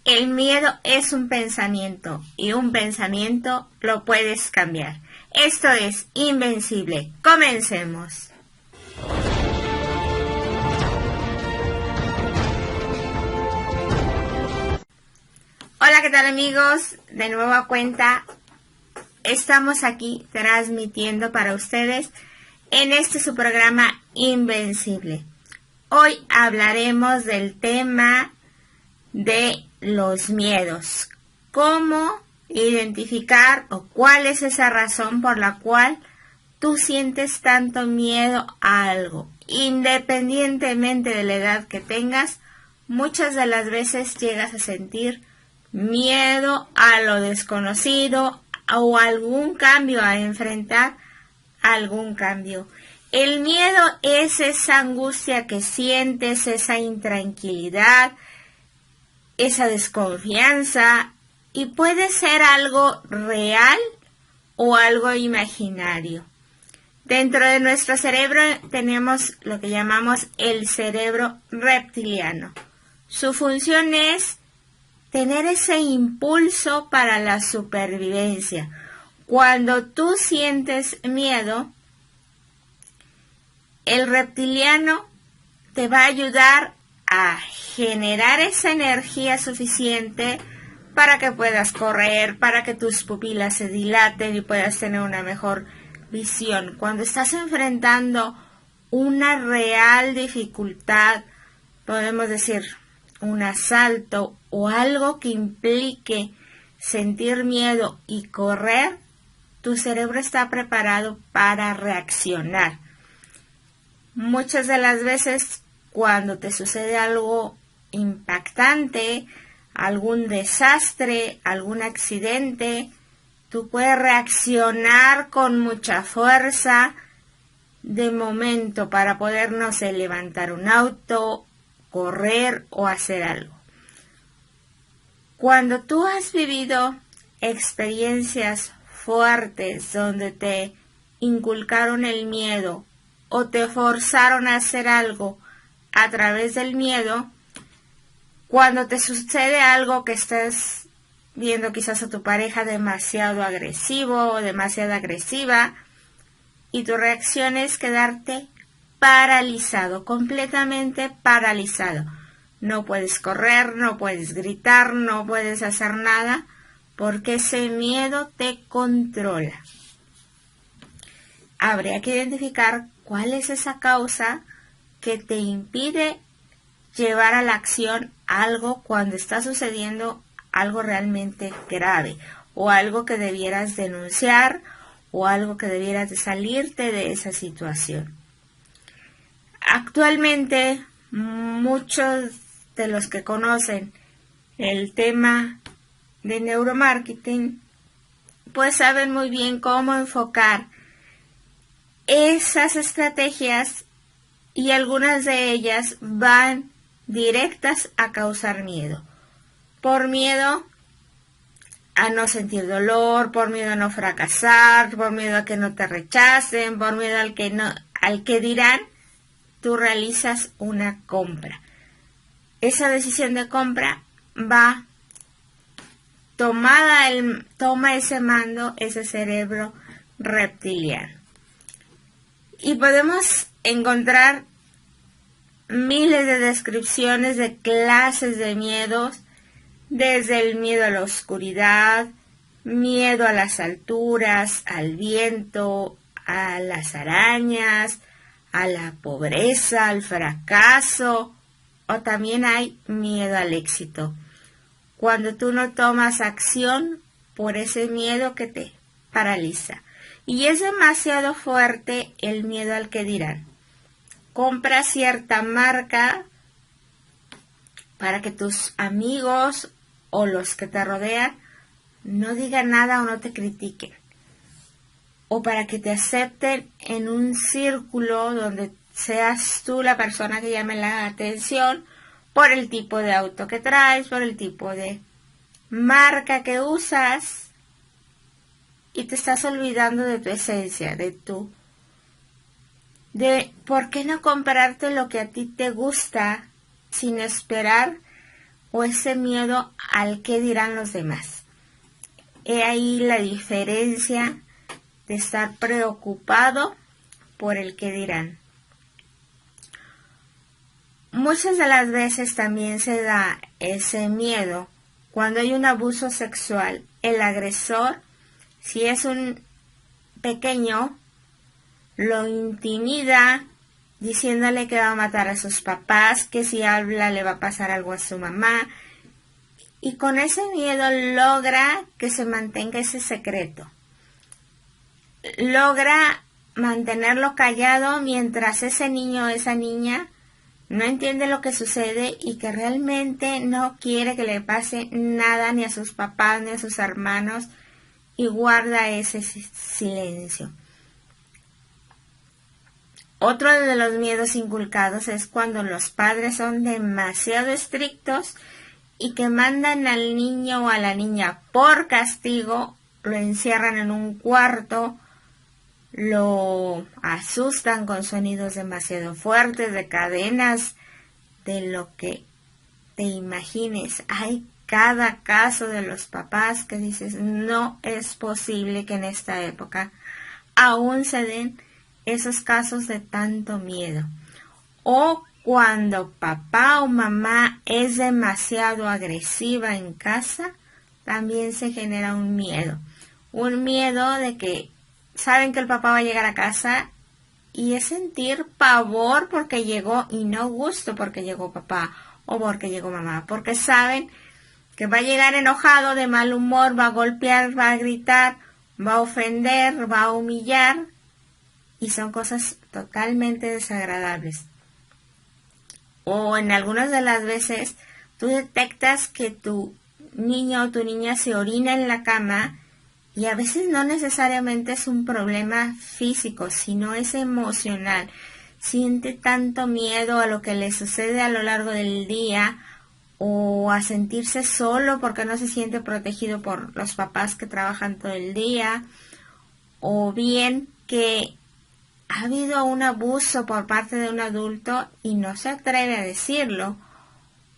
El miedo es un pensamiento y un pensamiento lo puedes cambiar. Esto es Invencible. Comencemos. Hola, ¿qué tal amigos? De nueva cuenta, estamos aquí transmitiendo para ustedes en este su programa Invencible. Hoy hablaremos del tema de los miedos. ¿Cómo identificar o cuál es esa razón por la cual tú sientes tanto miedo a algo? Independientemente de la edad que tengas, muchas de las veces llegas a sentir miedo a lo desconocido o algún cambio, a enfrentar algún cambio. El miedo es esa angustia que sientes, esa intranquilidad, esa desconfianza, y puede ser algo real o algo imaginario. Dentro de nuestro cerebro tenemos lo que llamamos el cerebro reptiliano. Su función es tener ese impulso para la supervivencia. Cuando tú sientes miedo, el reptiliano te va a ayudar a generar esa energía suficiente para que puedas correr, para que tus pupilas se dilaten y puedas tener una mejor visión. Cuando estás enfrentando una real dificultad, podemos decir un asalto o algo que implique sentir miedo y correr, tu cerebro está preparado para reaccionar. Muchas de las veces cuando te sucede algo impactante, algún desastre, algún accidente, tú puedes reaccionar con mucha fuerza de momento para poder, no sé, levantar un auto, correr o hacer algo. Cuando tú has vivido experiencias fuertes donde te inculcaron el miedo o te forzaron a hacer algo a través del miedo, cuando te sucede algo que estás viendo quizás a tu pareja demasiado agresivo o demasiado agresiva, y tu reacción es quedarte paralizado, completamente paralizado. No puedes correr, no puedes gritar, no puedes hacer nada, porque ese miedo te controla. Habría que identificar cuál es esa causa que te impide llevar a la acción algo cuando está sucediendo algo realmente grave, o algo que debieras denunciar, o algo que debieras de salirte de esa situación. Actualmente, muchos de los que conocen el tema de neuromarketing, pues saben muy bien cómo enfocar esas estrategias, y algunas de ellas van directas a causar miedo. Por miedo a no sentir dolor, por miedo a no fracasar, por miedo a que no te rechacen, por miedo al que dirán, tú realizas una compra. Esa decisión de compra toma ese mando, ese cerebro reptiliano. Y podemos encontrar miles de descripciones de clases de miedos, desde el miedo a la oscuridad, miedo a las alturas, al viento, a las arañas, a la pobreza, al fracaso, o también hay miedo al éxito. Cuando tú no tomas acción por ese miedo que te paraliza. Y es demasiado fuerte el miedo al que dirán. Compra cierta marca para que tus amigos o los que te rodean no digan nada o no te critiquen. O para que te acepten en un círculo donde seas tú la persona que llame la atención por el tipo de auto que traes, por el tipo de marca que usas, y te estás olvidando de tu esencia, de por qué no comprarte lo que a ti te gusta sin esperar o ese miedo al qué dirán los demás. He ahí la diferencia de estar preocupado por el qué dirán. Muchas de las veces también se da ese miedo cuando hay un abuso sexual. El agresor, si es un pequeño, lo intimida diciéndole que va a matar a sus papás, que si habla le va a pasar algo a su mamá, y con ese miedo logra que se mantenga ese secreto. Logra mantenerlo callado mientras ese niño o esa niña no entiende lo que sucede y que realmente no quiere que le pase nada ni a sus papás ni a sus hermanos, y guarda ese silencio. Otro de los miedos inculcados es cuando los padres son demasiado estrictos y que mandan al niño o a la niña por castigo, lo encierran en un cuarto, lo asustan con sonidos demasiado fuertes, de cadenas, de lo que te imagines. Hay cada caso de los papás que dices, no es posible que en esta época aún se den esos casos de tanto miedo. O cuando papá o mamá es demasiado agresiva en casa, también se genera un miedo. Un miedo de que saben que el papá va a llegar a casa y es sentir pavor porque llegó y no gusto porque llegó papá o porque llegó mamá. Porque saben que va a llegar enojado, de mal humor, va a golpear, va a gritar, va a ofender, va a humillar. Y son cosas totalmente desagradables. O en algunas de las veces tú detectas que tu niño o tu niña se orina en la cama y a veces no necesariamente es un problema físico, sino es emocional. Siente tanto miedo a lo que le sucede a lo largo del día o a sentirse solo porque no se siente protegido por los papás que trabajan todo el día, o bien que ha habido un abuso por parte de un adulto y no se atreve a decirlo,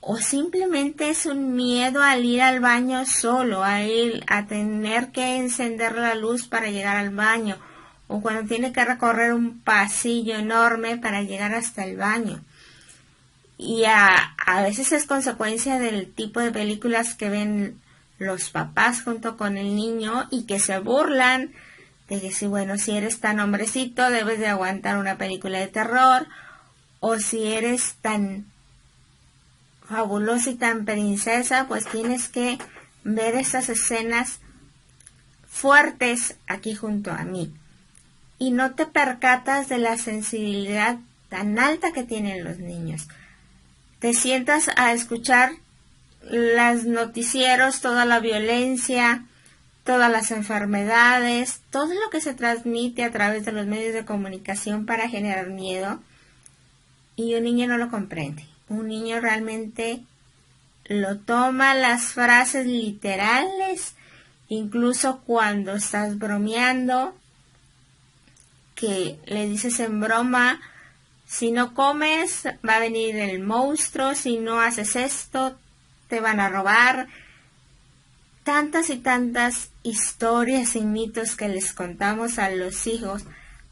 o simplemente es un miedo al ir al baño solo, a tener que encender la luz para llegar al baño, o cuando tiene que recorrer un pasillo enorme para llegar hasta el baño. Y a veces es consecuencia del tipo de películas que ven los papás junto con el niño y que se burlan de que si eres tan hombrecito debes de aguantar una película de terror, o si eres tan fabulosa y tan princesa, pues tienes que ver esas escenas fuertes aquí junto a mí. Y no te percatas de la sensibilidad tan alta que tienen los niños. Te sientas a escuchar los noticieros, toda la violencia, todas las enfermedades, todo lo que se transmite a través de los medios de comunicación para generar miedo, y un niño no lo comprende. Un niño realmente lo toma las frases literales, incluso cuando estás bromeando, que le dices en broma, si no comes va a venir el monstruo, si no haces esto te van a robar. Tantas y tantas historias y mitos que les contamos a los hijos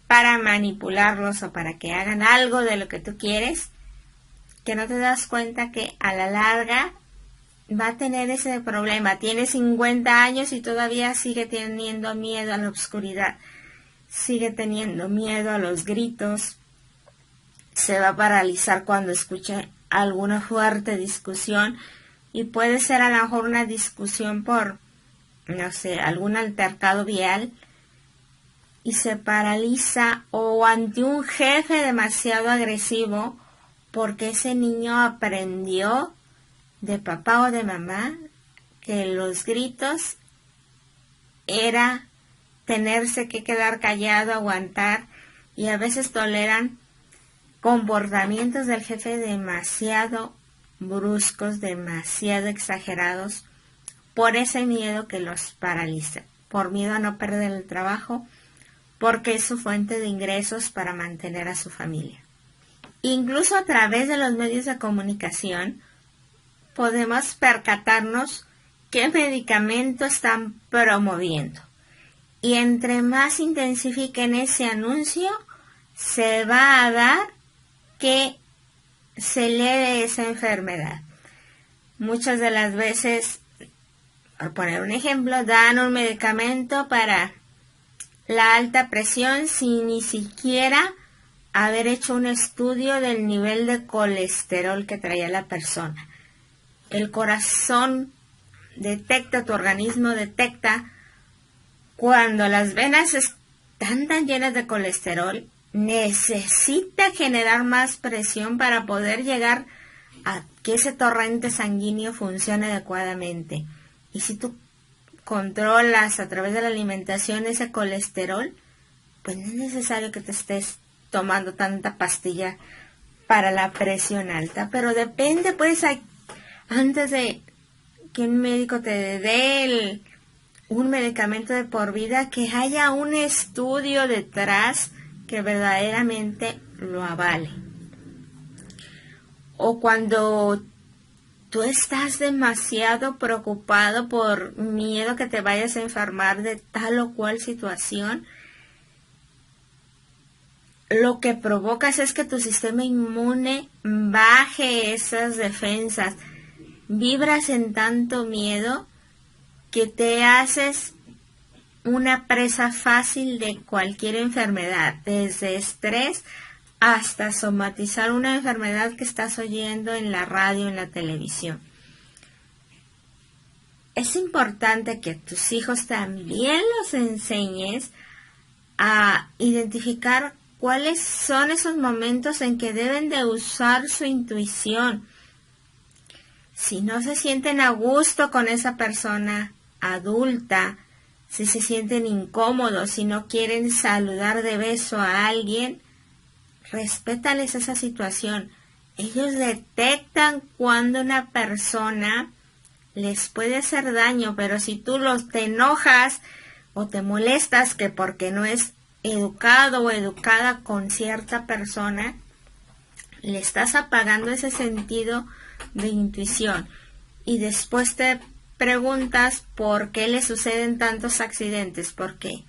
para manipularlos o para que hagan algo de lo que tú quieres, que no te das cuenta que a la larga va a tener ese problema. Tiene 50 años y todavía sigue teniendo miedo a la oscuridad, sigue teniendo miedo a los gritos, se va a paralizar cuando escuche alguna fuerte discusión, y puede ser a lo mejor una discusión por, algún altercado vial, y se paraliza, o ante un jefe demasiado agresivo, porque ese niño aprendió de papá o de mamá que los gritos era tenerse que quedar callado, aguantar, y a veces toleran comportamientos del jefe demasiado bruscos, demasiado exagerados, por ese miedo que los paraliza, por miedo a no perder el trabajo, porque es su fuente de ingresos para mantener a su familia. Incluso a través de los medios de comunicación, podemos percatarnos qué medicamento están promoviendo. Y entre más intensifiquen ese anuncio, se va a dar que se eleve esa enfermedad. Muchas de las veces, por poner un ejemplo, dan un medicamento para la alta presión sin ni siquiera haber hecho un estudio del nivel de colesterol que traía la persona. El corazón detecta, tu organismo detecta cuando las venas están tan llenas de colesterol, necesita generar más presión para poder llegar a que ese torrente sanguíneo funcione adecuadamente. Y si tú controlas a través de la alimentación ese colesterol, pues no es necesario que te estés tomando tanta pastilla para la presión alta. Pero depende, pues, antes de que un médico te dé un medicamento de por vida, que haya un estudio detrás que verdaderamente lo avale. O cuando tú estás demasiado preocupado por miedo que te vayas a enfermar de tal o cual situación, lo que provocas es que tu sistema inmune baje esas defensas. Vibras en tanto miedo que te haces una presa fácil de cualquier enfermedad, desde estrés hasta somatizar una enfermedad que estás oyendo en la radio, en la televisión. Es importante que a tus hijos también los enseñes a identificar cuáles son esos momentos en que deben de usar su intuición. Si no se sienten a gusto con esa persona adulta, si se sienten incómodos, si no quieren saludar de beso a alguien, respétales esa situación. Ellos detectan cuando una persona les puede hacer daño, pero si tú te enojas o te molestas que porque no es educado o educada con cierta persona, le estás apagando ese sentido de intuición. Y después te preguntas por qué le suceden tantos accidentes, porque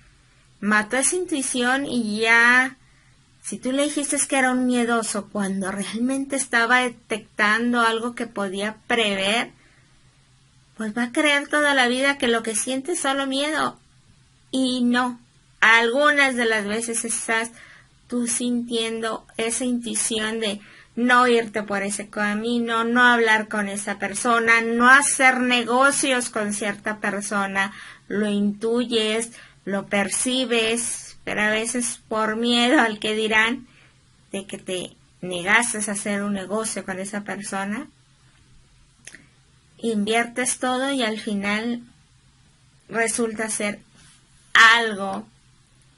mató esa intuición y ya, si tú le dijiste que era un miedoso cuando realmente estaba detectando algo que podía prever, pues va a creer toda la vida que lo que siente es solo miedo. Y no, algunas de las veces estás tú sintiendo esa intuición de no irte por ese camino, no hablar con esa persona, no hacer negocios con cierta persona. Lo intuyes, lo percibes, pero a veces por miedo al que dirán de que te negaste a hacer un negocio con esa persona, inviertes todo y al final resulta ser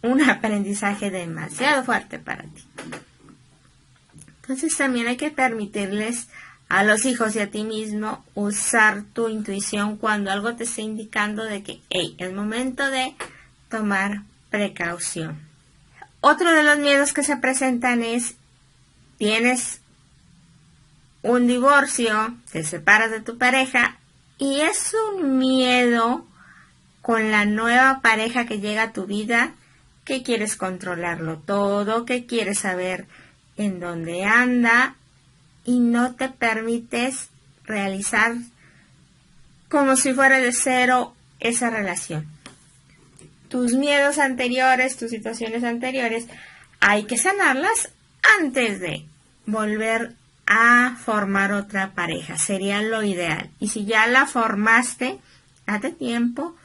un aprendizaje demasiado fuerte para ti. Entonces también hay que permitirles a los hijos y a ti mismo usar tu intuición cuando algo te está indicando de que es momento de tomar precaución. Otro de los miedos que se presentan es, tienes un divorcio, te separas de tu pareja y es un miedo con la nueva pareja que llega a tu vida, que quieres controlarlo todo, que quieres saber en dónde anda y no te permites realizar como si fuera de cero esa relación. Tus miedos anteriores, tus situaciones anteriores, hay que sanarlas antes de volver a formar otra pareja. Sería lo ideal. Y si ya la formaste, date tiempo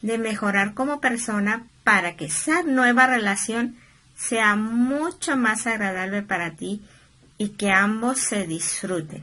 de mejorar como persona para que esa nueva relación sea mucho más agradable para ti y que ambos se disfruten.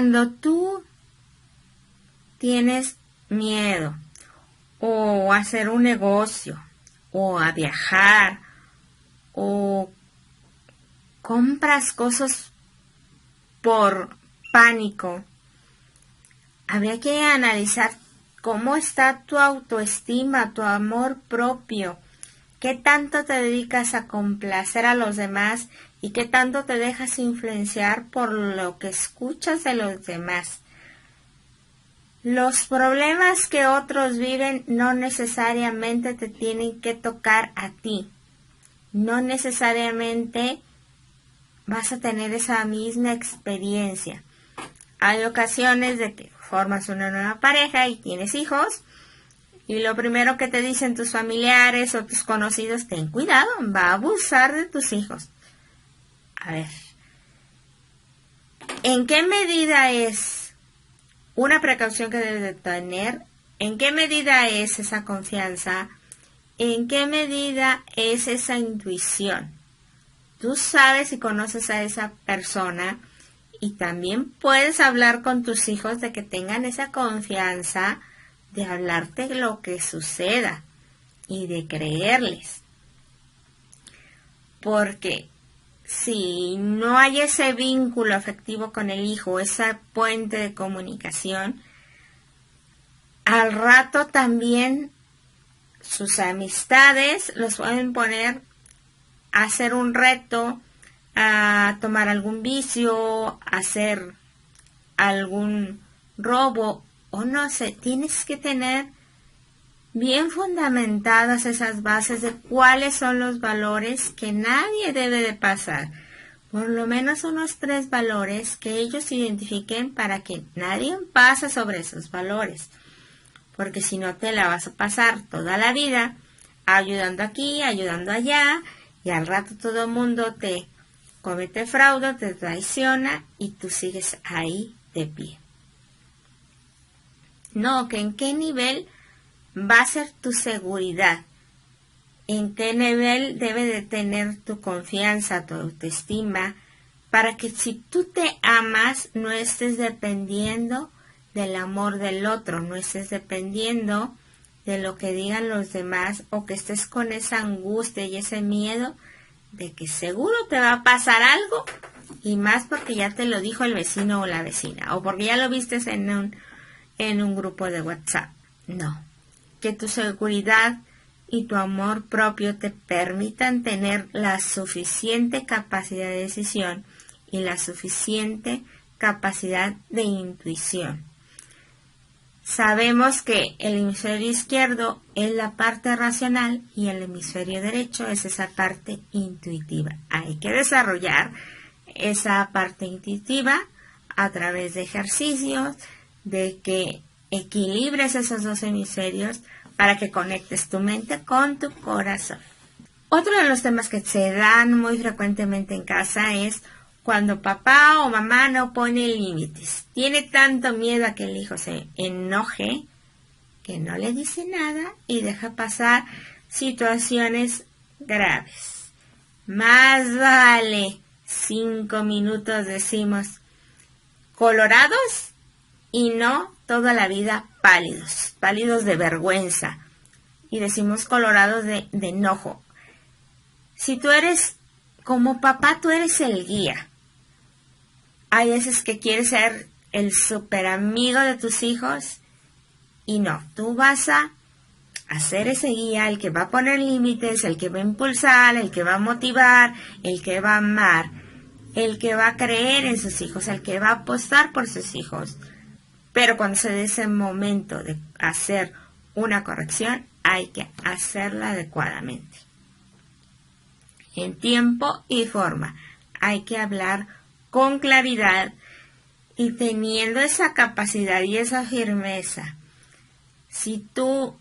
Cuando tú tienes miedo o a hacer un negocio o a viajar o compras cosas por pánico, habría que analizar cómo está tu autoestima, tu amor propio, qué tanto te dedicas a complacer a los demás y qué tanto te dejas influenciar por lo que escuchas de los demás. Los problemas que otros viven no necesariamente te tienen que tocar a ti. No necesariamente vas a tener esa misma experiencia. Hay ocasiones de que formas una nueva pareja y tienes hijos y lo primero que te dicen tus familiares o tus conocidos, ten cuidado, va a abusar de tus hijos. A ver, ¿en qué medida es una precaución que debes de tener? ¿En qué medida es esa confianza? ¿En qué medida es esa intuición? Tú sabes y conoces a esa persona y también puedes hablar con tus hijos de que tengan esa confianza de hablarte lo que suceda y de creerles. Porque si no hay ese vínculo afectivo con el hijo, esa puente de comunicación, al rato también sus amistades los pueden poner a hacer un reto, a tomar algún vicio, a hacer algún robo o no sé. Tienes que tener bien fundamentadas esas bases de cuáles son los valores que nadie debe de pasar. Por lo menos unos 3 valores que ellos identifiquen para que nadie pase sobre esos valores. Porque si no te la vas a pasar toda la vida ayudando aquí, ayudando allá y al rato todo el mundo te comete fraude, te traiciona y tú sigues ahí de pie. No, que en qué nivel va a ser tu seguridad, en qué nivel debe de tener tu confianza, tu autoestima, para que si tú te amas no estés dependiendo del amor del otro, no estés dependiendo de lo que digan los demás o que estés con esa angustia y ese miedo de que seguro te va a pasar algo y más porque ya te lo dijo el vecino o la vecina o porque ya lo vistes en un grupo de WhatsApp. No, que tu seguridad y tu amor propio te permitan tener la suficiente capacidad de decisión y la suficiente capacidad de intuición. Sabemos que el hemisferio izquierdo es la parte racional y el hemisferio derecho es esa parte intuitiva. Hay que desarrollar esa parte intuitiva a través de ejercicios, de que equilibres esos 2 hemisferios para que conectes tu mente con tu corazón. Otro de los temas que se dan muy frecuentemente en casa es cuando papá o mamá no pone límites. Tiene tanto miedo a que el hijo se enoje que no le dice nada y deja pasar situaciones graves. Más vale 5 minutos, decimos, colorados y no toda la vida pálidos de vergüenza. Y decimos colorados de enojo. Si tú eres como papá, tú eres el guía. Hay veces que quieres ser el super amigo de tus hijos y no, tú vas a hacer ese guía, el que va a poner límites, el que va a impulsar, el que va a motivar, el que va a amar, el que va a creer en sus hijos, el que va a apostar por sus hijos. Pero cuando se dé ese momento de hacer una corrección, hay que hacerla adecuadamente. En tiempo y forma. Hay que hablar con claridad y teniendo esa capacidad y esa firmeza. Si tu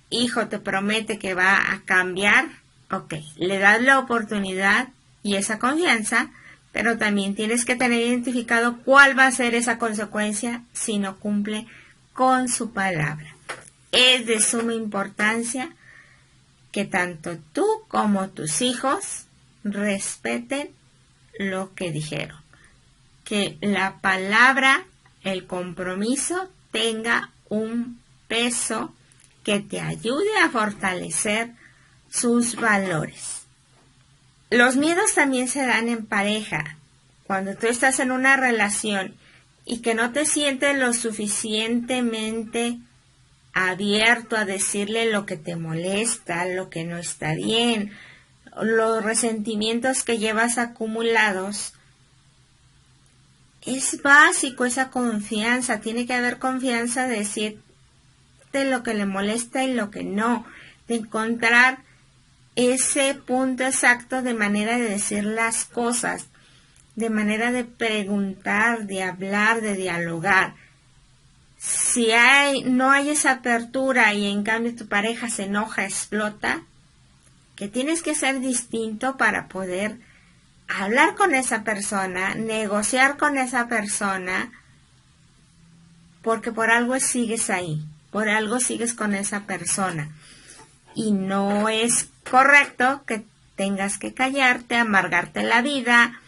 hijo te promete que va a cambiar, ok, le das la oportunidad y esa confianza, pero también tienes que tener identificado cuál va a ser esa consecuencia si no cumple con su palabra. Es de suma importancia que tanto tú como tus hijos respeten lo que dijeron. Que la palabra el compromiso tenga un peso que te ayude a fortalecer sus valores. Los miedos también se dan en pareja. Cuando tú estás en una relación y que no te sientes lo suficientemente abierto a decirle lo que te molesta, lo que no está bien, los resentimientos que llevas acumulados, es básico esa confianza. Tiene que haber confianza de decirte lo que le molesta y lo que no, de encontrar ese punto exacto de manera de decir las cosas, de manera de preguntar, de hablar, de dialogar. Si no hay esa apertura y en cambio tu pareja se enoja, explota, que tienes que ser distinto para poder hablar con esa persona, negociar con esa persona, porque por algo sigues ahí, por algo sigues con esa persona. Y no es correcto que tengas que callarte, amargarte la vida,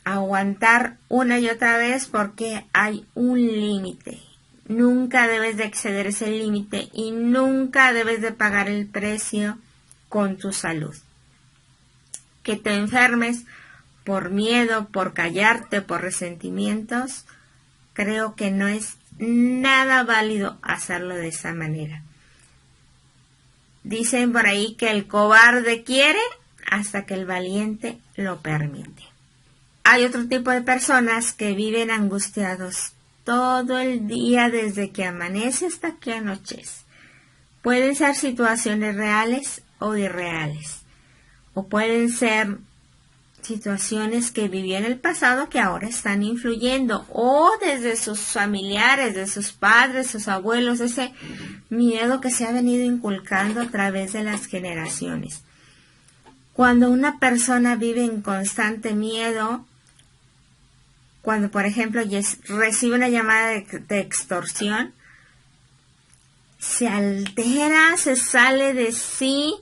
aguantar una y otra vez, porque hay un límite. Nunca debes de exceder ese límite y nunca debes de pagar el precio con tu salud. Que te enfermes por miedo, por callarte, por resentimientos, creo que no es nada válido hacerlo de esa manera. Dicen por ahí que el cobarde quiere hasta que el valiente lo permite. Hay otro tipo de personas que viven angustiados todo el día desde que amanece hasta que anochece. Pueden ser situaciones reales o irreales, o pueden ser situaciones que vivió en el pasado que ahora están influyendo, o desde sus familiares, de sus padres, sus abuelos, ese miedo que se ha venido inculcando a través de las generaciones. Cuando una persona vive en constante miedo, cuando por ejemplo recibe una llamada de extorsión, se altera, se sale de sí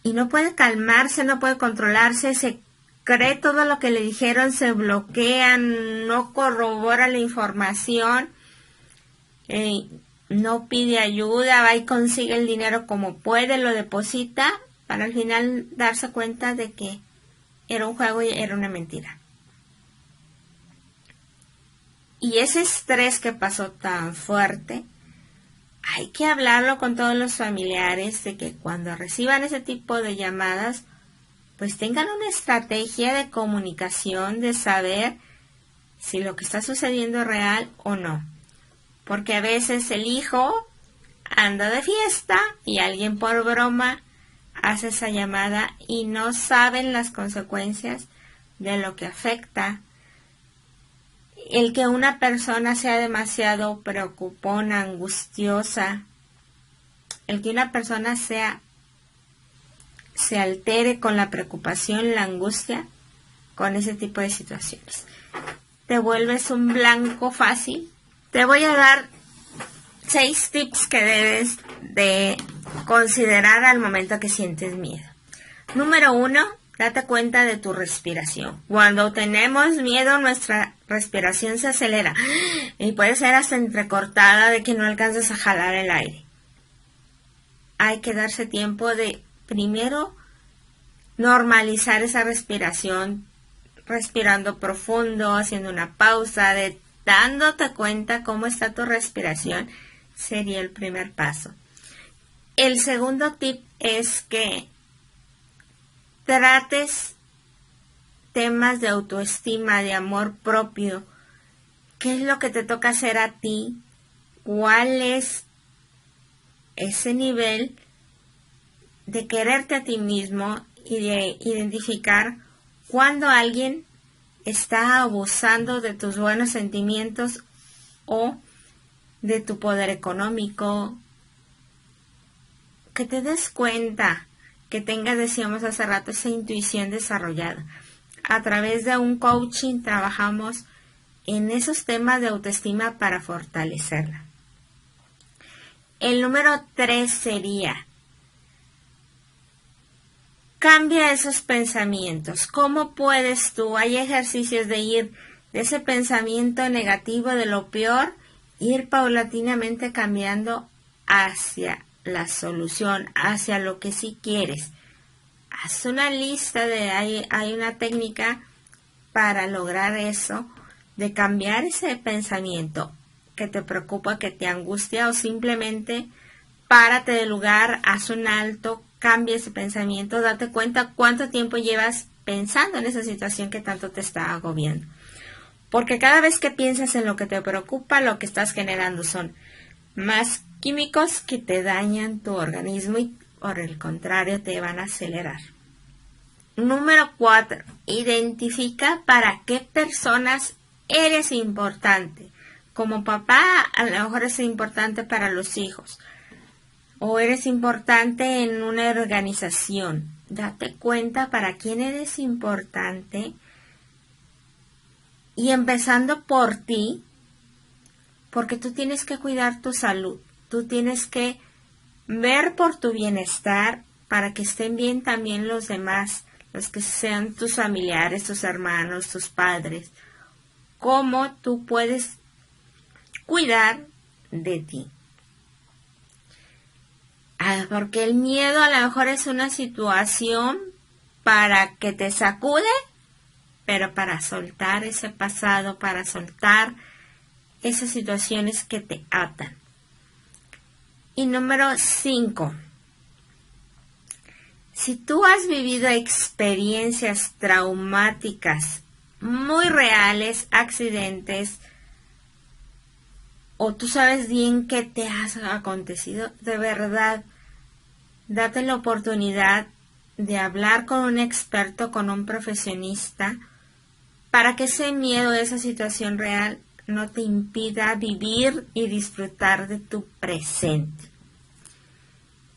y no puede calmarse, no puede controlarse, se cree todo lo que le dijeron, se bloquean, no corrobora la información, no pide ayuda, va y consigue el dinero como puede, lo deposita, para al final darse cuenta de que era un juego y era una mentira. Y ese estrés que pasó tan fuerte, hay que hablarlo con todos los familiares de que cuando reciban ese tipo de llamadas, pues tengan una estrategia de comunicación, de saber si lo que está sucediendo es real o no. Porque a veces el hijo anda de fiesta y alguien por broma hace esa llamada y no saben las consecuencias de lo que afecta. El que una persona sea demasiado preocupona, angustiosa, el que una persona se altere con la preocupación, la angustia, con ese tipo de situaciones. Te vuelves un blanco fácil. Te voy a dar 6 tips que debes de considerar al momento que sientes miedo. Número 1, date cuenta de tu respiración. Cuando tenemos miedo, nuestra respiración se acelera y puede ser hasta entrecortada, de que no alcances a jalar el aire. Hay que darse tiempo de primero normalizar esa respiración, respirando profundo, haciendo una pausa, dándote cuenta cómo está tu respiración, sería el primer paso. El segundo tip es que trates temas de autoestima, de amor propio. ¿Qué es lo que te toca hacer a ti? ¿Cuál es ese nivel de quererte a ti mismo y de identificar cuando alguien está abusando de tus buenos sentimientos o de tu poder económico? Que te des cuenta, que tengas, decíamos hace rato, esa intuición desarrollada. A través de un coaching trabajamos en esos temas de autoestima para fortalecerla. El número 3 sería: cambia esos pensamientos. ¿Cómo puedes tú? Hay ejercicios de ir de ese pensamiento negativo de lo peor, ir paulatinamente cambiando hacia la solución, hacia lo que sí quieres. Haz una lista hay una técnica para lograr eso, de cambiar ese pensamiento que te preocupa, que te angustia, o simplemente párate del lugar, haz un alto, cambia ese pensamiento, date cuenta cuánto tiempo llevas pensando en esa situación que tanto te está agobiando. Porque cada vez que piensas en lo que te preocupa, lo que estás generando son más químicos que te dañan tu organismo y por el contrario te van a acelerar. Número 4. Identifica para qué personas eres importante. Como papá, a lo mejor es importante para los hijos. O eres importante en una organización. Date cuenta para quién eres importante. Y empezando por ti, porque tú tienes que cuidar tu salud. Tú tienes que ver por tu bienestar para que estén bien también los demás, los que sean tus familiares, tus hermanos, tus padres. Cómo tú puedes cuidar de ti. Porque el miedo a lo mejor es una situación para que te sacude, pero para soltar ese pasado, para soltar esas situaciones que te atan. Y número 5. Si tú has vivido experiencias traumáticas muy reales, accidentes, o tú sabes bien qué te has acontecido, de verdad, date la oportunidad de hablar con un experto, con un profesionista, para que ese miedo, esa situación real, no te impida vivir y disfrutar de tu presente.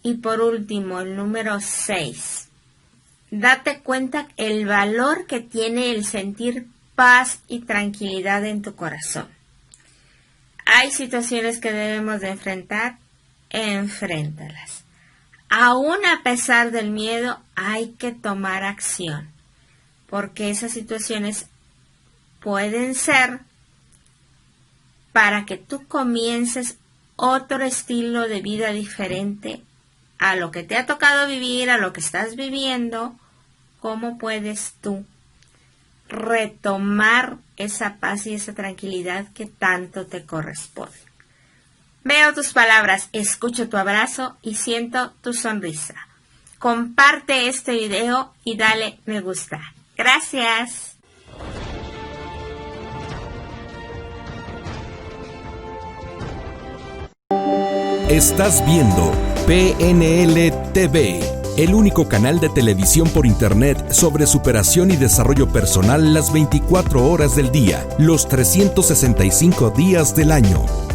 Y por último, el número 6. Date cuenta el valor que tiene el sentir paz y tranquilidad en tu corazón. Hay situaciones que debemos de enfrentar, enfréntalas. Aún a pesar del miedo, hay que tomar acción, porque esas situaciones pueden ser para que tú comiences otro estilo de vida diferente a lo que te ha tocado vivir, a lo que estás viviendo. ¿Cómo puedes tú retomar esa paz y esa tranquilidad que tanto te corresponde? Veo tus palabras, escucho tu abrazo y siento tu sonrisa. Comparte este video y dale me gusta. Gracias. Estás viendo PNL TV, el único canal de televisión por internet sobre superación y desarrollo personal las 24 horas del día, los 365 días del año.